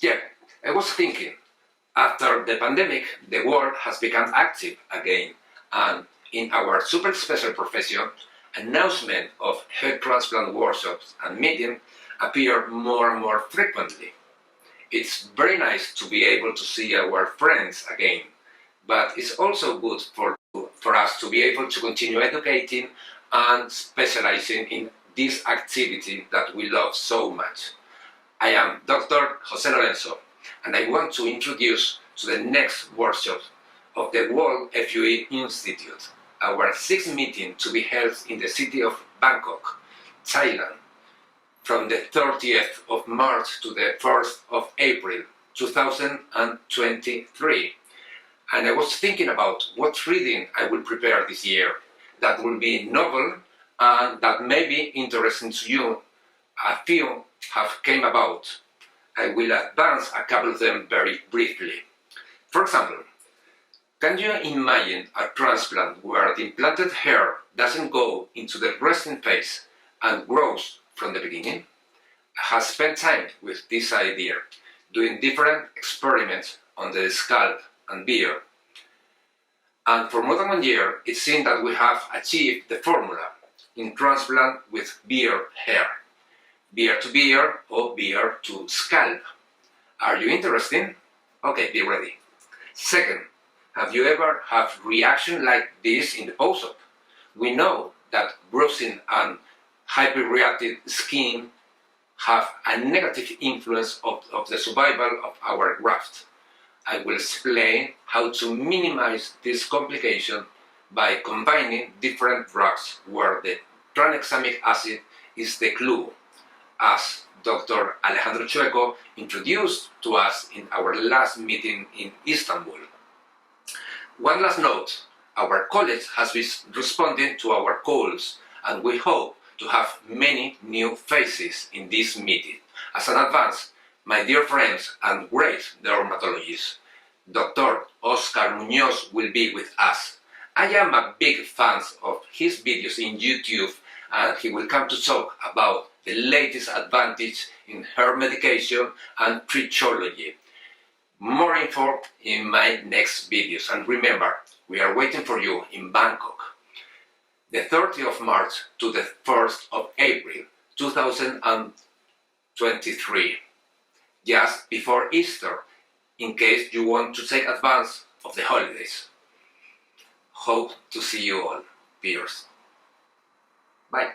Yeah, I was thinking, after the pandemic, the world has become active again, and in our super special profession, announcement of heart transplant workshops and meetings appear more and more frequently. It's very nice to be able to see our friends again, but it's also good for us to be able to continue educating and specializing in this activity that we love so much. I am Dr. Jose Lorenzo, and I want to introduce to the next workshop of the World FUE Institute, our sixth meeting to be held in the city of Bangkok, Thailand, from the 30th of March to the 1st of April 2023. And I was thinking about what reading I will prepare this year that will be novel and that may be interesting to you. A few have came about. I will advance a couple of them very briefly. For example, can you imagine a transplant where the implanted hair doesn't go into the resting phase and grows from the beginning? I have spent time with this idea, doing different experiments on the scalp and beard. And for more than 1 year, it seems that we have achieved the formula in transplant with beard hair. Beard to beard or beard to scalp. Are you interested? Okay, be ready. Second, have you ever had reaction like this in the post-op? We know that bruising and hyperreactive skin have a negative influence of the survival of our graft. I will explain how to minimize this complication by combining different drugs where the tranexamic acid is the clue, as Dr. Alejandro Chueco introduced to us in our last meeting in Istanbul. One last note, our college has been responding to our calls, and we hope to have many new faces in this meeting. As an advance, my dear friends and great dermatologists, Dr. Oscar Munoz will be with us. I am a big fan of his videos in YouTube, and he will come to talk about the latest advantage in hair medication and trichology. More info in my next videos, and remember, we are waiting for you in Bangkok, the 30th of March to the 1st of April 2023, just before Easter, in case you want to take advance of the holidays. Hope to see you all, peers. Bye.